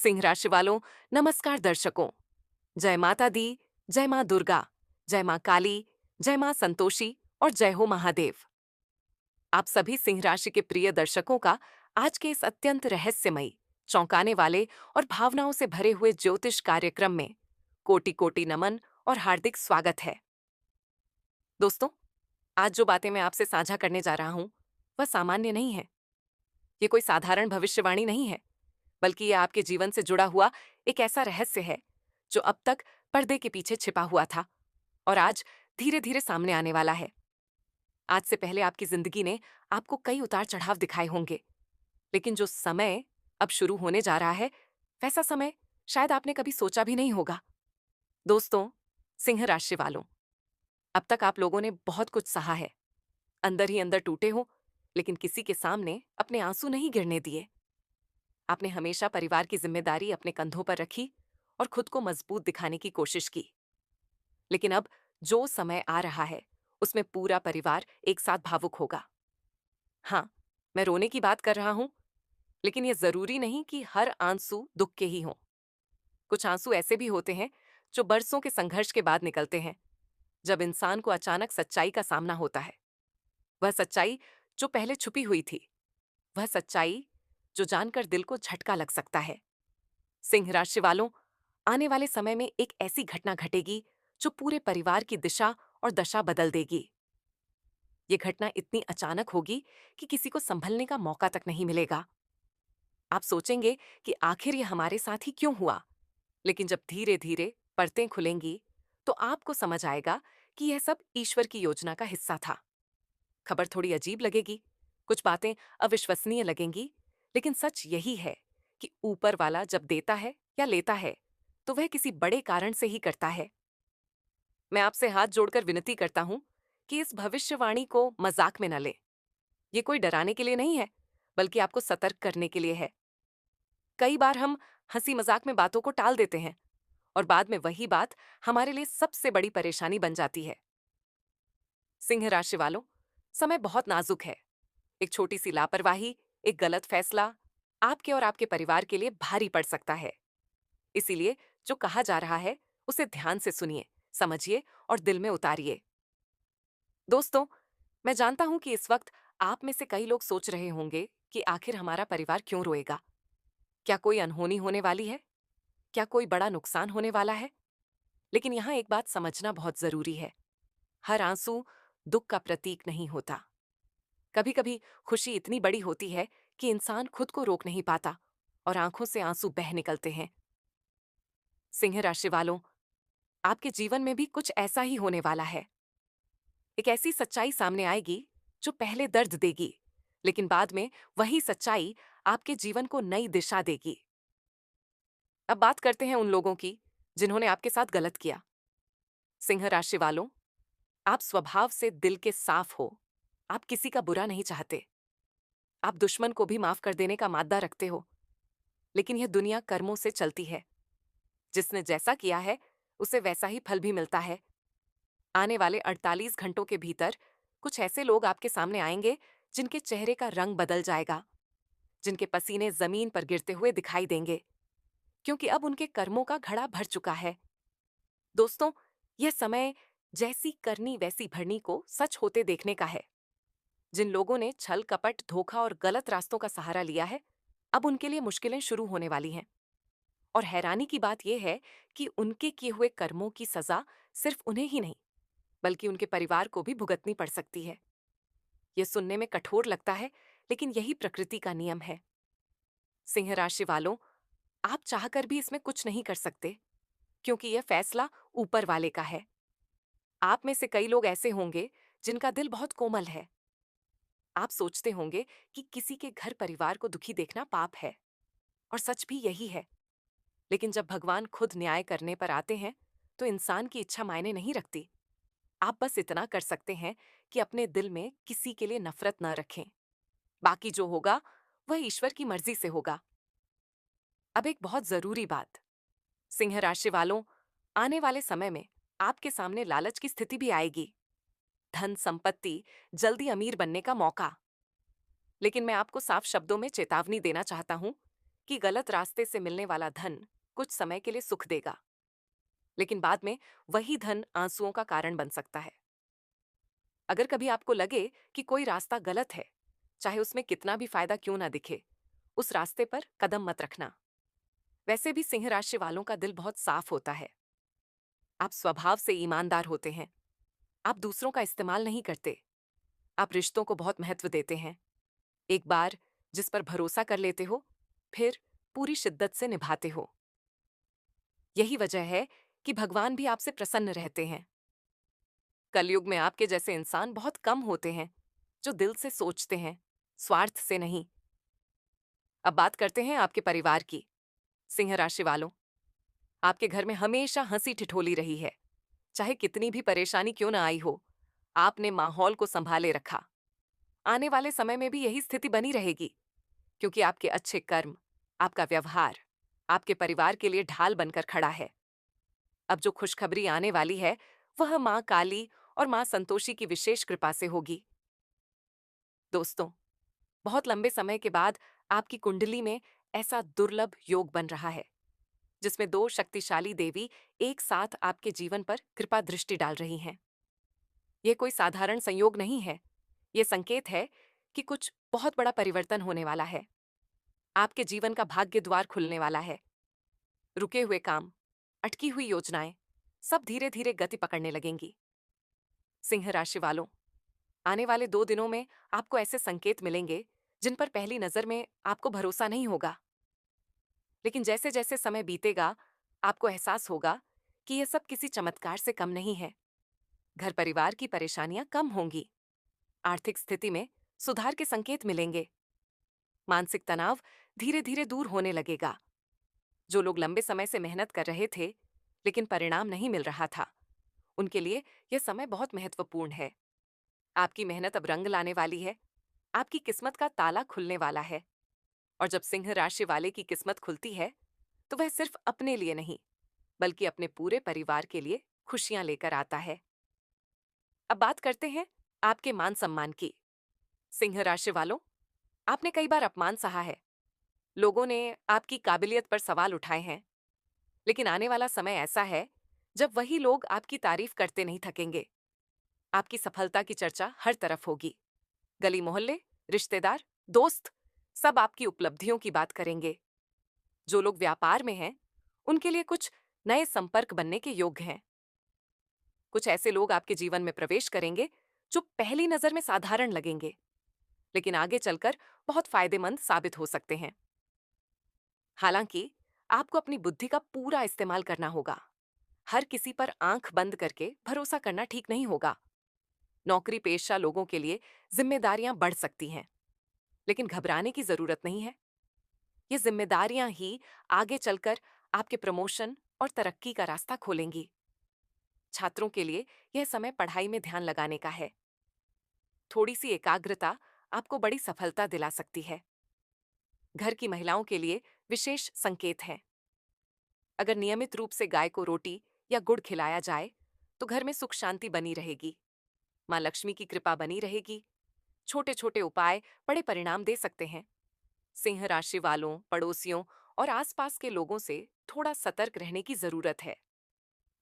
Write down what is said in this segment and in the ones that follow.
सिंह राशि वालों, नमस्कार दर्शकों। जय माता दी, जय मां दुर्गा, जय मां काली, जय मां संतोषी और जय हो महादेव। आप सभी सिंह राशि के प्रिय दर्शकों का आज के इस अत्यंत रहस्यमयी, चौंकाने वाले और भावनाओं से भरे हुए ज्योतिष कार्यक्रम में कोटि कोटि नमन और हार्दिक स्वागत है। दोस्तों, आज जो बातें मैं आपसे साझा करने जा रहा हूं, वह सामान्य नहीं है। ये कोई साधारण भविष्यवाणी नहीं है, बल्कि ये आपके जीवन से जुड़ा हुआ एक ऐसा रहस्य है जो अब तक पर्दे के पीछे छिपा हुआ था और आज धीरे धीरे सामने आने वाला है। आज से पहले आपकी जिंदगी ने आपको कई उतार चढ़ाव दिखाए होंगे, लेकिन जो समय अब शुरू होने जा रहा है, वैसा समय शायद आपने कभी सोचा भी नहीं होगा। दोस्तों, सिंह राशि वालों, अब तक आप लोगों ने बहुत कुछ सहा है, अंदर ही अंदर टूटे हो, लेकिन किसी के सामने अपने आंसू नहीं गिरने दिए। आपने हमेशा परिवार की जिम्मेदारी अपने कंधों पर रखी और खुद को मजबूत दिखाने की कोशिश की। लेकिन अब जो समय आ रहा है, उसमें पूरा परिवार एक साथ भावुक होगा। हाँ, मैं रोने की बात कर रहा हूं, लेकिन यह जरूरी नहीं कि हर आंसू दुख के ही हों। कुछ आंसू ऐसे भी होते हैं जो बरसों के संघर्ष के बाद निकलते हैं, जब इंसान को अचानक सच्चाई का सामना होता है। वह सच्चाई जो पहले छुपी हुई थी, वह सच्चाई जो जानकर दिल को झटका लग सकता है। सिंह राशि वालों, आने वाले समय में एक ऐसी घटना घटेगी जो पूरे परिवार की दिशा और दशा बदल देगी। ये घटना इतनी अचानक होगी कि किसी को संभलने का मौका तक नहीं मिलेगा। आप सोचेंगे कि आखिर ये हमारे साथ ही क्यों हुआ, लेकिन जब धीरे धीरे परतें खुलेंगी, तो आपको समझ आएगा कि यह सब ईश्वर की योजना का हिस्सा था। खबर थोड़ी अजीब लगेगी, कुछ बातें अविश्वसनीय लगेंगी, लेकिन सच यही है कि ऊपर वाला जब देता है या लेता है, तो वह किसी बड़े कारण से ही करता है। मैं आपसे हाथ जोड़कर विनती करता हूं कि इस भविष्यवाणी को मजाक में न लें। ये कोई डराने के लिए नहीं है, बल्कि आपको सतर्क करने के लिए है। कई बार हम हंसी मजाक में बातों को टाल देते हैं और बाद में वही बात हमारे लिए सबसे बड़ी परेशानी बन जाती है। सिंह राशि वालों, समय बहुत नाजुक है। एक छोटी सी लापरवाही, एक गलत फैसला आपके और आपके परिवार के लिए भारी पड़ सकता है। इसीलिए जो कहा जा रहा है, उसे ध्यान से सुनिए, समझिए और दिल में उतारिए। दोस्तों, मैं जानता हूं कि इस वक्त आप में से कई लोग सोच रहे होंगे कि आखिर हमारा परिवार क्यों रोएगा? क्या कोई अनहोनी होने वाली है? क्या कोई बड़ा नुकसान होने वाला है? लेकिन यहां एक बात समझना बहुत जरूरी है। हर आंसू दुख का प्रतीक नहीं होता। कभी कभी खुशी इतनी बड़ी होती है कि इंसान खुद को रोक नहीं पाता और आंखों से आंसू बह निकलते हैं। सिंह राशि वालों, आपके जीवन में भी कुछ ऐसा ही होने वाला है। एक ऐसी सच्चाई सामने आएगी जो पहले दर्द देगी, लेकिन बाद में वही सच्चाई आपके जीवन को नई दिशा देगी। अब बात करते हैं उन लोगों की जिन्होंने आपके साथ गलत किया। सिंह राशि वालों, आप स्वभाव से दिल के साफ हो। आप किसी का बुरा नहीं चाहते। आप दुश्मन को भी माफ कर देने का मादा रखते हो। लेकिन यह दुनिया कर्मों से चलती है। जिसने जैसा किया है, उसे वैसा ही फल भी मिलता है। आने वाले 48 घंटों के भीतर कुछ ऐसे लोग आपके सामने आएंगे जिनके चेहरे का रंग बदल जाएगा, जिनके पसीने जमीन पर गिरते हुए दिखाई देंगे, क्योंकि अब उनके कर्मों का घड़ा भर चुका है। दोस्तों, यह समय जैसी करनी वैसी भरनी को सच होते देखने का है। जिन लोगों ने छल कपट, धोखा और गलत रास्तों का सहारा लिया है, अब उनके लिए मुश्किलें शुरू होने वाली हैं। और हैरानी की बात यह है कि उनके किए हुए कर्मों की सजा सिर्फ उन्हें ही नहीं, बल्कि उनके परिवार को भी भुगतनी पड़ सकती है। यह सुनने में कठोर लगता है, लेकिन यही प्रकृति का नियम है। सिंह राशि वालों, आप चाहकर भी इसमें कुछ नहीं कर सकते, क्योंकि यह फैसला ऊपर वाले का है। आप में से कई लोग ऐसे होंगे जिनका दिल बहुत कोमल है। आप सोचते होंगे कि किसी के घर परिवार को दुखी देखना पाप है, और सच भी यही है। लेकिन जब भगवान खुद न्याय करने पर आते हैं, तो इंसान की इच्छा मायने नहीं रखती। आप बस इतना कर सकते हैं कि अपने दिल में किसी के लिए नफरत न रखें। बाकी जो होगा, वह ईश्वर की मर्जी से होगा। अब एक बहुत जरूरी बात, सिंह राशि वालों, आने वाले समय में आपके सामने लालच की स्थिति भी आएगी। धन संपत्ति, जल्दी अमीर बनने का मौका। लेकिन मैं आपको साफ शब्दों में चेतावनी देना चाहता हूं कि गलत रास्ते से मिलने वाला धन कुछ समय के लिए सुख देगा, लेकिन बाद में वही धन आंसुओं का कारण बन सकता है। अगर कभी आपको लगे कि कोई रास्ता गलत है, चाहे उसमें कितना भी फायदा क्यों ना दिखे, उस रास्ते पर कदम मत रखना। वैसे भी सिंह राशि वालों का दिल बहुत साफ होता है। आप स्वभाव से ईमानदार होते हैं। आप दूसरों का इस्तेमाल नहीं करते। आप रिश्तों को बहुत महत्व देते हैं। एक बार जिस पर भरोसा कर लेते हो, फिर पूरी शिद्दत से निभाते हो। यही वजह है कि भगवान भी आपसे प्रसन्न रहते हैं। कलयुग में आपके जैसे इंसान बहुत कम होते हैं जो दिल से सोचते हैं, स्वार्थ से नहीं। अब बात करते हैं आपके परिवार की। सिंह राशि वालों, आपके घर में हमेशा हंसी ठिठोली रही है। चाहे कितनी भी परेशानी क्यों ना आई हो, आपने माहौल को संभाले रखा। आने वाले समय में भी यही स्थिति बनी रहेगी, क्योंकि आपके अच्छे कर्म, आपका व्यवहार आपके परिवार के लिए ढाल बनकर खड़ा है। अब जो खुशखबरी आने वाली है, वह मां काली और मां संतोषी की विशेष कृपा से होगी। दोस्तों, बहुत लंबे समय के बाद आपकी कुंडली में ऐसा दुर्लभ योग बन रहा है, जिसमें दो शक्तिशाली देवी एक साथ आपके जीवन पर कृपा दृष्टि डाल रही हैं। यह कोई साधारण संयोग नहीं है। यह संकेत है कि कुछ बहुत बड़ा परिवर्तन होने वाला है। आपके जीवन का भाग्य द्वार खुलने वाला है। रुके हुए काम, अटकी हुई योजनाएं, सब धीरे धीरे गति पकड़ने लगेंगी। सिंह राशि वालों, आने वाले 2 दिनों में आपको ऐसे संकेत मिलेंगे जिन पर पहली नजर में आपको भरोसा नहीं होगा। लेकिन जैसे जैसे समय बीतेगा, आपको एहसास होगा कि यह सब किसी चमत्कार से कम नहीं है। घर परिवार की परेशानियां कम होंगी। आर्थिक स्थिति में सुधार के संकेत मिलेंगे। मानसिक तनाव धीरे धीरे दूर होने लगेगा। जो लोग लंबे समय से मेहनत कर रहे थे, लेकिन परिणाम नहीं मिल रहा था, उनके लिए यह समय बहुत महत्वपूर्ण है। आपकी मेहनत अब रंग लाने वाली है। आपकी किस्मत का ताला खुलने वाला है। और जब सिंह राशि वाले की किस्मत खुलती है, तो वह सिर्फ अपने लिए नहीं, बल्कि अपने पूरे परिवार के लिए खुशियां लेकर आता है। अब बात करते हैं आपके मान सम्मान की। सिंह राशि वालों, आपने कई बार अपमान सहा है। लोगों ने आपकी काबिलियत पर सवाल उठाए हैं। लेकिन आने वाला समय ऐसा है जब वही लोग आपकी तारीफ करते नहीं थकेंगे। आपकी सफलता की चर्चा हर तरफ होगी। गली मोहल्ले, रिश्तेदार, दोस्त, सब आपकी उपलब्धियों की बात करेंगे। जो लोग व्यापार में हैं, उनके लिए कुछ नए संपर्क बनने के योग्य हैं। कुछ ऐसे लोग आपके जीवन में प्रवेश करेंगे जो पहली नजर में साधारण लगेंगे, लेकिन आगे चलकर बहुत फायदेमंद साबित हो सकते हैं। हालांकि आपको अपनी बुद्धि का पूरा इस्तेमाल करना होगा। हर किसी पर आंख बंद करके भरोसा करना ठीक नहीं होगा। नौकरी पेशा लोगों के लिए जिम्मेदारियां बढ़ सकती हैं, लेकिन घबराने की जरूरत नहीं है। ये जिम्मेदारियां ही आगे चलकर आपके प्रमोशन और तरक्की का रास्ता खोलेंगी। छात्रों के लिए यह समय पढ़ाई में ध्यान लगाने का है। थोड़ी सी एकाग्रता आपको बड़ी सफलता दिला सकती है। घर की महिलाओं के लिए विशेष संकेत हैं। अगर नियमित रूप से गाय को रोटी या गुड़ खिलाया जाए, तो घर में सुख शांति बनी रहेगी। मां लक्ष्मी की कृपा बनी रहेगी। छोटे छोटे उपाय बड़े परिणाम दे सकते हैं। सिंह राशि वालों, पड़ोसियों और आसपास के लोगों से थोड़ा सतर्क रहने की जरूरत है।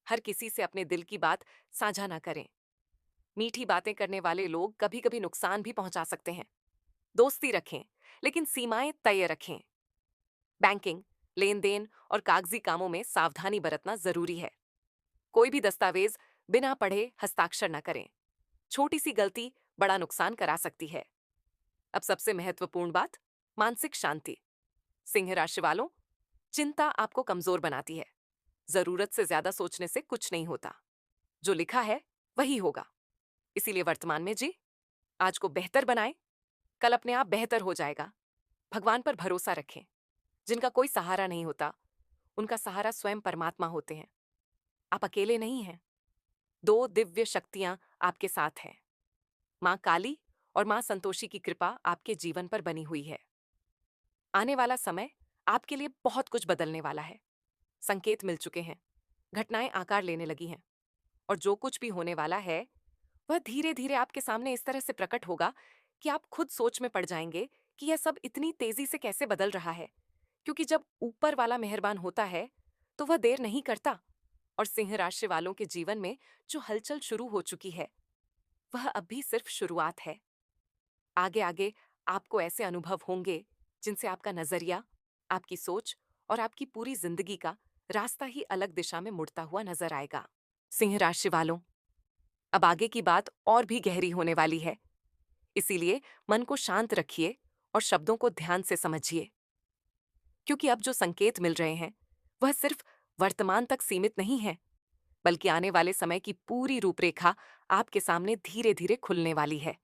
हर किसी से अपने दिल की बात साझा ना करें। मीठी बातें करने वाले लोग कभी कभी नुकसान भी पहुंचा सकते हैं। दोस्ती रखें, लेकिन सीमाएं तय रखें। बैंकिंग, लेन देन और कागजी कामों में सावधानी बरतना जरूरी है। कोई भी दस्तावेज बिना पढ़े हस्ताक्षर न करें। छोटी सी गलती बड़ा नुकसान करा सकती है। अब सबसे महत्वपूर्ण बात, मानसिक शांति। सिंह राशि वालों, चिंता आपको कमजोर बनाती है। जरूरत से ज्यादा सोचने से कुछ नहीं होता। जो लिखा है वही होगा। इसीलिए वर्तमान में जी, आज को बेहतर बनाएं। कल अपने आप बेहतर हो जाएगा। भगवान पर भरोसा रखें। जिनका कोई सहारा नहीं होता, उनका सहारा स्वयं परमात्मा होते हैं। आप अकेले नहीं हैं। दो दिव्य शक्तियां आपके साथ हैं। मां काली और मां संतोषी की कृपा आपके जीवन पर बनी हुई है। आने वाला समय आपके लिए बहुत कुछ बदलने वाला है। संकेत मिल चुके हैं। घटनाएं आकार लेने लगी हैं। और जो कुछ भी होने वाला है, वह धीरे धीरे आपके सामने इस तरह से प्रकट होगा कि आप खुद सोच में पड़ जाएंगे कि यह सब इतनी तेजी से कैसे बदल रहा है। क्योंकि जब ऊपर वाला मेहरबान होता है तो वह देर नहीं करता, और सिंह राशि वालों के जीवन में जो हलचल शुरू हो चुकी है वह अब भी सिर्फ शुरुआत है। आगे आगे आपको ऐसे अनुभव होंगे जिनसे आपका नजरिया, आपकी सोच और आपकी पूरी जिंदगी का रास्ता ही अलग दिशा में मुड़ता हुआ नजर आएगा। सिंह राशि वालों, अब आगे की बात और भी गहरी होने वाली है, इसीलिए मन को शांत रखिए और शब्दों को ध्यान से समझिए। क्योंकि अब जो संकेत मिल रहे हैं वह सिर्फ वर्तमान तक सीमित नहीं है, बल्कि आने वाले समय की पूरी रूपरेखा आपके सामने धीरे धीरे खुलने वाली है।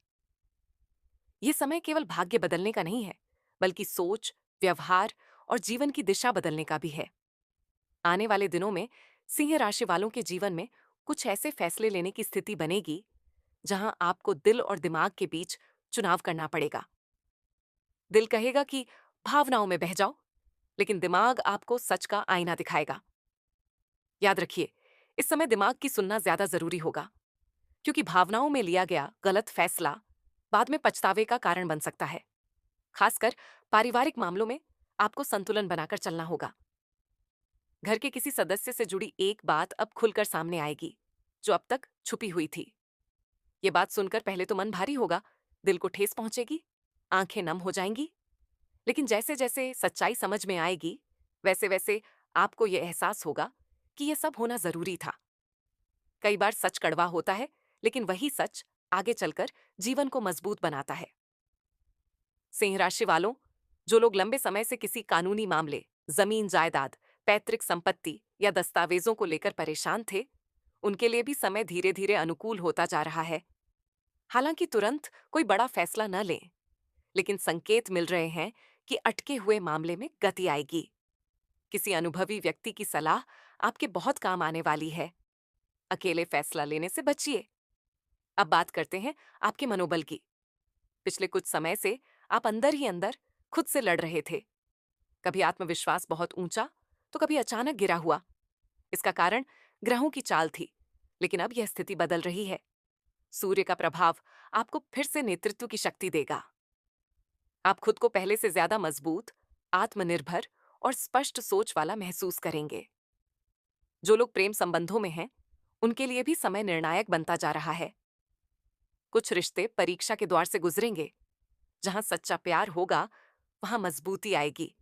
यह समय केवल भाग्य बदलने का नहीं है, बल्कि सोच, व्यवहार और जीवन की दिशा बदलने का भी है। आने वाले दिनों में सिंह राशि वालों के जीवन में कुछ ऐसे फैसले लेने की स्थिति बनेगी जहां आपको दिल और दिमाग के बीच चुनाव करना पड़ेगा। दिल कहेगा कि भावनाओं में बह जाओ, लेकिन दिमाग आपको सच का आईना दिखाएगा। याद रखिए, इस समय दिमाग की सुनना ज्यादा जरूरी होगा, क्योंकि भावनाओं में लिया गया गलत फैसला बाद में पछतावे का कारण बन सकता है। खासकर पारिवारिक मामलों में आपको संतुलन बनाकर चलना होगा। घर के किसी सदस्य से जुड़ी एक बात अब खुलकर सामने आएगी जो अब तक छुपी हुई थी। ये बात सुनकर पहले तो मन भारी होगा, दिल को ठेस पहुंचेगी, आंखें नम हो जाएंगी। लेकिन जैसे जैसे सच्चाई समझ में आएगी, वैसे वैसे आपको यह एहसास होगा कि यह सब होना जरूरी था। कई बार सच कड़वा होता है, लेकिन वही सच आगे चलकर जीवन को मजबूत बनाता है। सिंह राशि वालों, जो लोग लंबे समय से किसी कानूनी मामले, जमीन जायदाद, पैतृक संपत्ति या दस्तावेजों को लेकर परेशान थे, उनके लिए भी समय धीरे धीरे अनुकूल होता जा रहा है। हालांकि तुरंत कोई बड़ा फैसला न लें, लेकिन संकेत मिल रहे हैं कि अटके हुए मामले में गति आएगी। किसी अनुभवी व्यक्ति की सलाह आपके बहुत काम आने वाली है। अकेले फैसला लेने से बचिए। अब बात करते हैं आपके मनोबल की। पिछले कुछ समय से आप अंदर ही अंदर खुद से लड़ रहे थे। कभी आत्मविश्वास बहुत ऊंचा, तो कभी अचानक गिरा हुआ। इसका कारण ग्रहों की चाल थी, लेकिन अब यह स्थिति बदल रही है। सूर्य का प्रभाव आपको फिर से नेतृत्व की शक्ति देगा। आप खुद को पहले से ज्यादा मजबूत, आत्मनिर्भर और स्पष्ट सोच वाला महसूस करेंगे। जो लोग प्रेम संबंधों में हैं, उनके लिए भी समय निर्णायक बनता जा रहा है। कुछ रिश्ते परीक्षा के द्वार से गुजरेंगे। जहां सच्चा प्यार होगा, वहां मजबूती आएगी,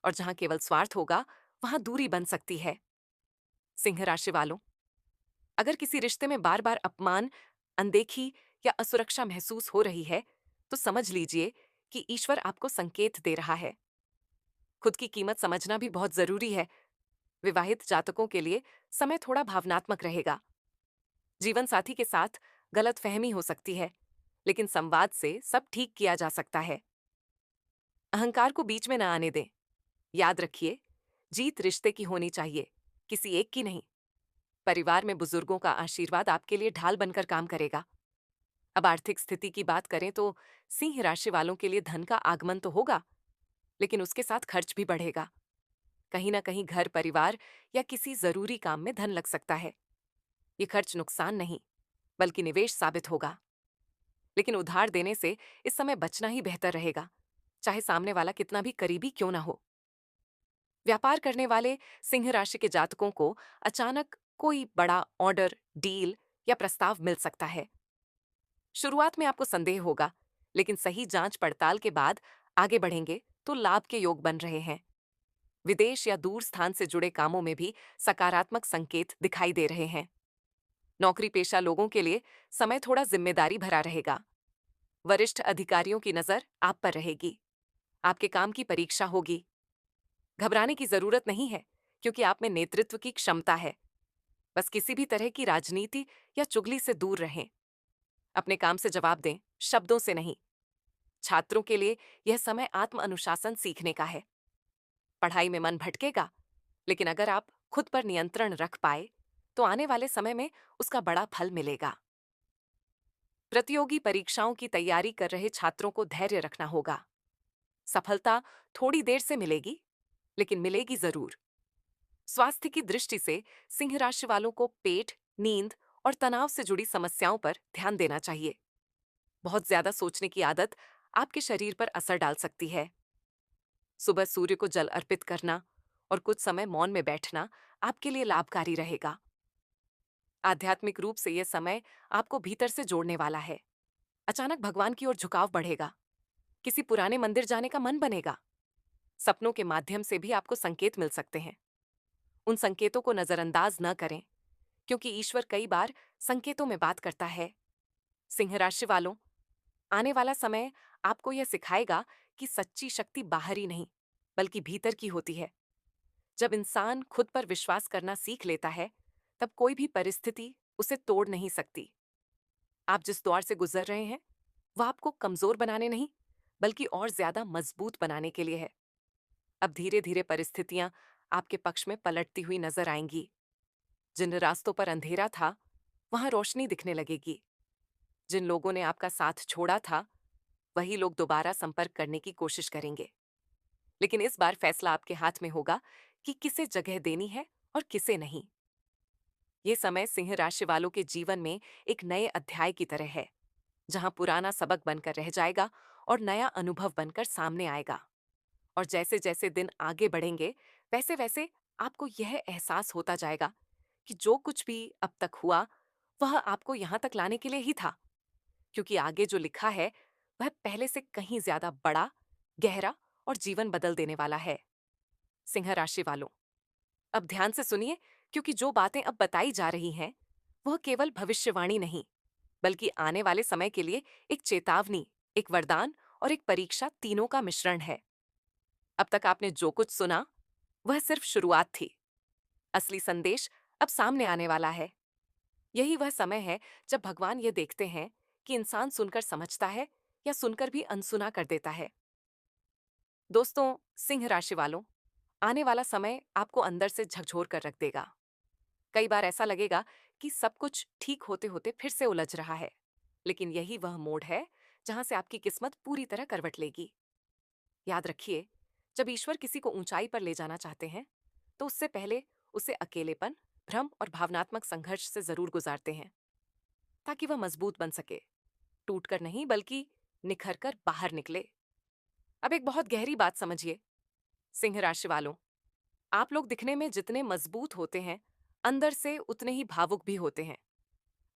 और जहां केवल स्वार्थ होगा, वहां दूरी बन सकती है। सिंह राशि वालों, अगर किसी रिश्ते में बार बार अपमान, अनदेखी या असुरक्षा महसूस हो रही है, तो समझ लीजिए कि ईश्वर आपको संकेत दे रहा है। खुद की कीमत समझना भी बहुत जरूरी है। विवाहित जातकों के लिए समय थोड़ा भावनात्मक रहेगा। जीवन साथी के साथ गलतफहमी हो सकती है, लेकिन संवाद से सब ठीक किया जा सकता है। अहंकार को बीच में न आने दें। याद रखिए, जीत रिश्ते की होनी चाहिए, किसी एक की नहीं। परिवार में बुजुर्गों का आशीर्वाद आपके लिए ढाल बनकर काम करेगा। अब आर्थिक स्थिति की बात करें तो सिंह राशि वालों के लिए धन का आगमन तो होगा, लेकिन उसके साथ खर्च भी बढ़ेगा। कहीं ना कहीं घर, परिवार या किसी जरूरी काम में धन लग सकता है। ये खर्च नुकसान नहीं, बल्कि निवेश साबित होगा। लेकिन उधार देने से इस समय बचना ही बेहतर रहेगा, चाहे सामने वाला कितना भी करीबी क्यों ना हो। व्यापार करने वाले सिंह राशि के जातकों को अचानक कोई बड़ा ऑर्डर, डील या प्रस्ताव मिल सकता है। शुरुआत में आपको संदेह होगा, लेकिन सही जांच पड़ताल के बाद आगे बढ़ेंगे तो लाभ के योग बन रहे हैं। विदेश या दूर स्थान से जुड़े कामों में भी सकारात्मक संकेत दिखाई दे रहे हैं। नौकरी पेशा लोगों के लिए समय थोड़ा जिम्मेदारी भरा रहेगा। वरिष्ठ अधिकारियों की नजर आप पर रहेगी। आपके काम की परीक्षा होगी। घबराने की जरूरत नहीं है, क्योंकि आप में नेतृत्व की क्षमता है। बस किसी भी तरह की राजनीति या चुगली से दूर रहें। अपने काम से जवाब दें, शब्दों से नहीं। छात्रों के लिए यह समय आत्म अनुशासन सीखने का है। पढ़ाई में मन भटकेगा, लेकिन अगर आप खुद पर नियंत्रण रख पाए, तो आने वाले समय में उसका बड़ा फल मिलेगा। प्रतियोगी परीक्षाओं की तैयारी कर रहे छात्रों को धैर्य रखना होगा। सफलता थोड़ी देर से मिलेगी, लेकिन मिलेगी जरूर। स्वास्थ्य की दृष्टि से सिंह राशि वालों को पेट, नींद और तनाव से जुड़ी समस्याओं पर ध्यान देना चाहिए। बहुत ज्यादा सोचने की आदत आपके शरीर पर असर डाल सकती है। सुबह सूर्य को जल अर्पित करना और कुछ समय मौन में बैठना आपके लिए लाभकारी रहेगा। आध्यात्मिक रूप से यह समय आपको भीतर से जोड़ने वाला है। अचानक भगवान की ओर झुकाव बढ़ेगा, किसी पुराने मंदिर जाने का मन बनेगा। सपनों के माध्यम से भी आपको संकेत मिल सकते हैं। उन संकेतों को नजरअंदाज न करें, क्योंकि ईश्वर कई बार संकेतों में बात करता है। सिंह राशि वालों, आने वाला समय आपको यह सिखाएगा कि सच्ची शक्ति बाहरी नहीं, बल्कि भीतर की होती है। जब इंसान खुद पर विश्वास करना सीख लेता है, तब कोई भी परिस्थिति उसे तोड़ नहीं सकती। आप जिस द्वार से गुजर रहे हैं, वह आपको कमजोर बनाने नहीं, बल्कि और ज्यादा मजबूत बनाने के लिए है। अब धीरे धीरे परिस्थितियां आपके पक्ष में पलटती हुई नजर आएंगी। जिन रास्तों पर अंधेरा था, वहां रोशनी दिखने लगेगी। जिन लोगों ने आपका साथ छोड़ा था, वही लोग दोबारा संपर्क करने की कोशिश करेंगे। लेकिन इस बार फैसला आपके हाथ में होगा कि किसे जगह देनी है और किसे नहीं। ये समय सिंह राशि वालों के जीवन में एक नए अध्याय की तरह है, जहां पुराना सबक बनकर रह जाएगा और नया अनुभव बनकर सामने आएगा। और जैसे जैसे दिन आगे बढ़ेंगे, वैसे वैसे आपको यह एहसास होता जाएगा कि जो कुछ भी अब तक हुआ, वह आपको यहां तक लाने के लिए ही था। क्योंकि आगे जो लिखा है, वह पहले से कहीं ज्यादा बड़ा, गहरा और जीवन बदल देने वाला है। सिंह राशि वालों, अब ध्यान से सुनिए, क्योंकि जो बातें अब बताई जा रही हैं, वह केवल भविष्यवाणी नहीं, बल्कि आने वाले समय के लिए एक चेतावनी, एक वरदान और एक परीक्षा, तीनों का मिश्रण है। अब तक आपने जो कुछ सुना, वह सिर्फ शुरुआत थी। असली संदेश अब सामने आने वाला है। यही वह समय है जब भगवान ये देखते हैं कि इंसान सुनकर समझता है या सुनकर भी अनसुना कर देता है। दोस्तों, सिंह राशि वालों, आने वाला समय आपको अंदर से झकझोर कर रख देगा। कई बार ऐसा लगेगा कि सब कुछ ठीक होते होते फिर से उलझ रहा है। लेकिन यही वह मोड़ है जहां से आपकी किस्मत पूरी तरह करवट लेगी। याद रखिए, जब ईश्वर किसी को ऊंचाई पर ले जाना चाहते हैं, तो उससे पहले उसे अकेलेपन, भ्रम और भावनात्मक संघर्ष से जरूर गुजारते हैं, ताकि वह मजबूत बन सके, टूटकर नहीं बल्कि निखर कर बाहर निकले। अब एक बहुत गहरी बात समझिए, सिंह राशि वालों, आप लोग दिखने में जितने मजबूत होते हैं, अंदर से उतने ही भावुक भी होते हैं।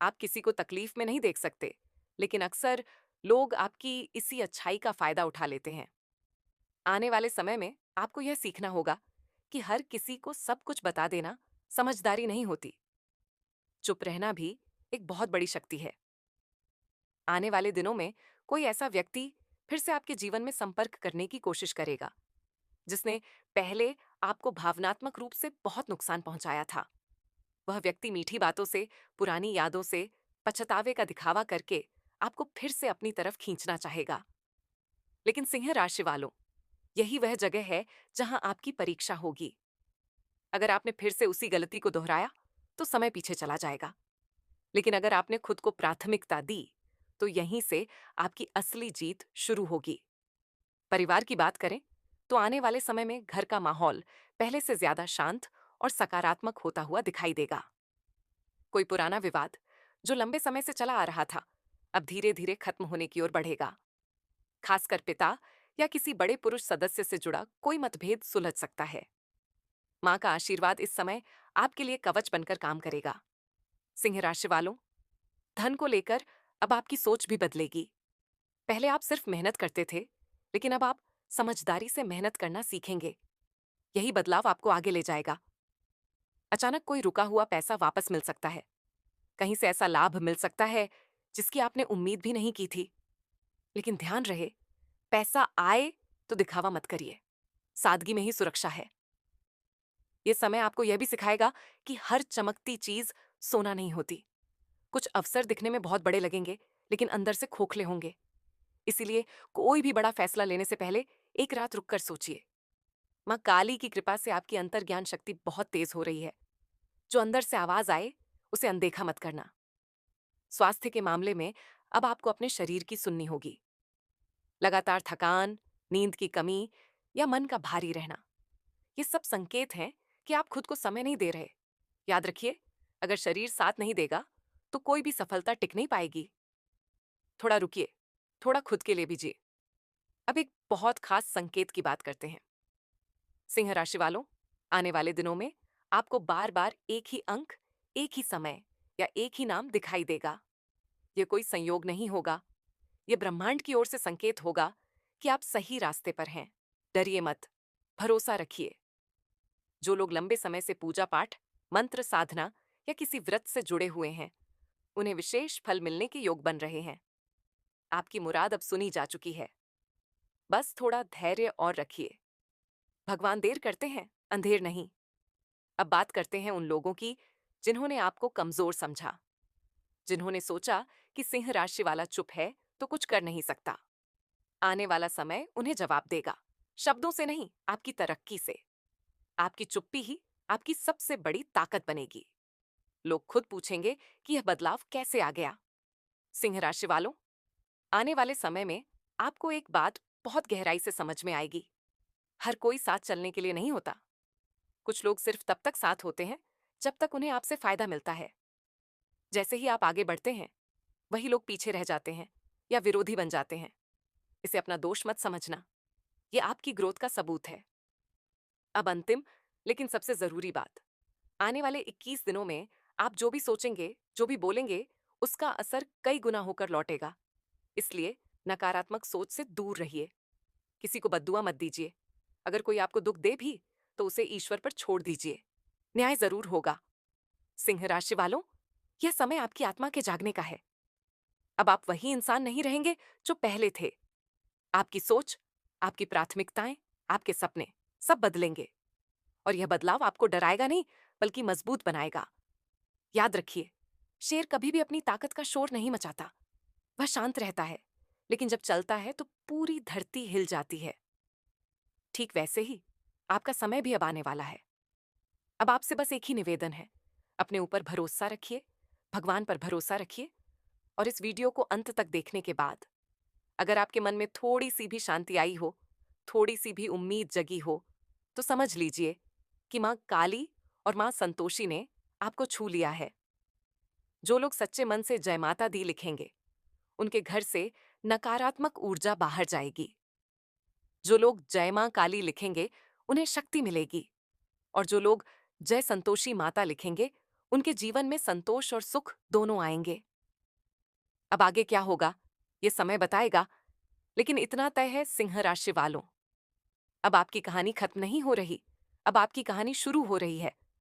आप किसी को तकलीफ में नहीं देख सकते, लेकिन अक्सर लोग आपकी इसी अच्छाई का फायदा उठा लेते हैं। आने वाले समय में आपको यह सीखना होगा कि हर किसी को सब कुछ बता देना समझदारी नहीं होती। चुप रहना भी एक बहुत बड़ी शक्ति है। आने वाले दिनों में कोई ऐसा व्यक्ति फिर से आपके जीवन में संपर्क करने की कोशिश करेगा, जिसने पहले आपको भावनात्मक रूप से बहुत नुकसान पहुंचाया था। वह व्यक्ति मीठी बातों से, पुरानी यादों से, पछतावे का दिखावा करके आपको फिर से अपनी तरफ खींचना चाहेगा। लेकिन सिंह राशि वालों, यही वह जगह है जहां आपकी परीक्षा होगी। अगर आपने फिर से उसी गलती को दोहराया, तो समय पीछे चला जाएगा। लेकिन अगर आपने खुद को प्राथमिकता दी, तो यहीं से आपकी असली जीत शुरू होगी। परिवार की बात करें, तो आने वाले समय में घर का माहौल पहले से ज्यादा शांत और सकारात्मक होता हुआ दिखाई देगा। कोई पुराना विवाद जो लंबे समय से चला आ रहा था, अब धीरे धीरे खत्म होने की ओर बढ़ेगा। खासकर पिता या किसी बड़े पुरुष सदस्य से जुड़ा कोई मतभेद सुलझ सकता है। मां का आशीर्वाद इस समय आपके लिए कवच बनकर काम करेगा। सिंह राशि वालों, धन को लेकर अब आपकी सोच भी बदलेगी। पहले आप सिर्फ मेहनत करते थे, लेकिन अब आप समझदारी से मेहनत करना सीखेंगे। यही बदलाव आपको आगे ले जाएगा। अचानक कोई रुका हुआ पैसा वापस मिल सकता है। कहीं से ऐसा लाभ मिल सकता है जिसकी आपने उम्मीद भी नहीं की थी। लेकिन ध्यान रहे, पैसा आए तो दिखावा मत करिए। सादगी में ही सुरक्षा है। यह समय आपको यह भी सिखाएगा कि हर चमकती चीज सोना नहीं होती। कुछ अवसर दिखने में बहुत बड़े लगेंगे, लेकिन अंदर से खोखले होंगे। इसीलिए कोई भी बड़ा फैसला लेने से पहले एक रात रुककर सोचिए। मां काली की कृपा से आपकी अंतर्ज्ञान शक्ति बहुत तेज हो रही है। जो अंदर से आवाज आए, उसे अनदेखा मत करना। स्वास्थ्य के मामले में अब आपको अपने शरीर की सुननी होगी। लगातार थकान, नींद की कमी या मन का भारी रहना, ये सब संकेत हैं कि आप खुद को समय नहीं दे रहे। याद रखिए, अगर शरीर साथ नहीं देगा, तो कोई भी सफलता टिक नहीं पाएगी। थोड़ा रुकिए, थोड़ा खुद के लिए भी जिए। अब एक बहुत खास संकेत की बात करते हैं। सिंह राशि वालों, आने वाले दिनों में आपको बार बार एक ही अंक, एक ही समय या एक ही नाम दिखाई देगा। ये कोई संयोग नहीं होगा, ये ब्रह्मांड की ओर से संकेत होगा कि आप सही रास्ते पर हैं। डरिए मत, भरोसा रखिए। जो लोग लंबे समय से पूजा पाठ, मंत्र साधना या किसी व्रत से जुड़े हुए हैं, उन्हें विशेष फल मिलने के योग बन रहे हैं। आपकी मुराद अब सुनी जा चुकी है। बस थोड़ा धैर्य और रखिए। भगवान देर करते हैं, अंधेर नहीं। अब बात करते हैं उन लोगों की जिन्होंने आपको कमजोर समझा, जिन्होंने सोचा कि सिंह राशि वाला चुप है तो कुछ कर नहीं सकता। आने वाला समय उन्हें जवाब देगा, शब्दों से नहीं, आपकी तरक्की से। आपकी चुप्पी ही आपकी सबसे बड़ी ताकत बनेगी। लोग खुद पूछेंगे कि यह बदलाव कैसे आ गया। सिंह राशि वालों, आने वाले समय में आपको एक बात बहुत गहराई से समझ में आएगी। हर कोई साथ चलने के लिए नहीं होता। कुछ लोग सिर्फ तब तक साथ होते हैं जब तक उन्हें आपसे फायदा मिलता है। जैसे ही आप आगे बढ़ते हैं, वही लोग पीछे रह जाते हैं या विरोधी बन जाते हैं। इसे अपना दोष मत समझना, यह आपकी ग्रोथ का सबूत है। अब अंतिम लेकिन सबसे जरूरी बात, आने वाले 21 दिनों में आप जो भी सोचेंगे, जो भी बोलेंगे, उसका असर कई गुना होकर लौटेगा। इसलिए नकारात्मक सोच से दूर रहिए। किसी को बद्दुआ मत दीजिए। अगर कोई आपको दुख दे भी तो उसे ईश्वर पर छोड़ दीजिए, न्याय जरूर होगा। सिंह राशि वालों, यह समय आपकी आत्मा के जागने का है। अब आप वही इंसान नहीं रहेंगे जो पहले थे। आपकी सोच, आपकी प्राथमिकताएं, आपके सपने सब बदलेंगे। और यह बदलाव आपको डराएगा नहीं, बल्कि मजबूत बनाएगा। याद रखिए, शेर कभी भी अपनी ताकत का शोर नहीं मचाता। वह शांत रहता है, लेकिन जब चलता है तो पूरी धरती हिल जाती है। ठीक वैसे ही आपका समय भी अब आने वाला है। अब आपसे बस एक ही निवेदन है, अपने ऊपर भरोसा रखिए, भगवान पर भरोसा रखिए। और इस वीडियो को अंत तक देखने के बाद अगर आपके मन में थोड़ी सी भी शांति आई हो, थोड़ी सी भी उम्मीद जगी हो, तो समझ लीजिए कि माँ काली और माँ संतोषी ने आपको छू लिया है। जो लोग सच्चे मन से जय माता दी लिखेंगे, उनके घर से नकारात्मक ऊर्जा बाहर जाएगी। जो लोग जय मां काली लिखेंगे, उन्हें शक्ति मिलेगी। और जो लोग जय संतोषी माता लिखेंगे, उनके जीवन में संतोष और सुख दोनों आएंगे। अब आगे क्या होगा, ये समय बताएगा, लेकिन इतना तय है सिंह राशि वालों, अब आपकी कहानी खत्म नहीं हो रही, अब आपकी कहानी शुरू हो रही है।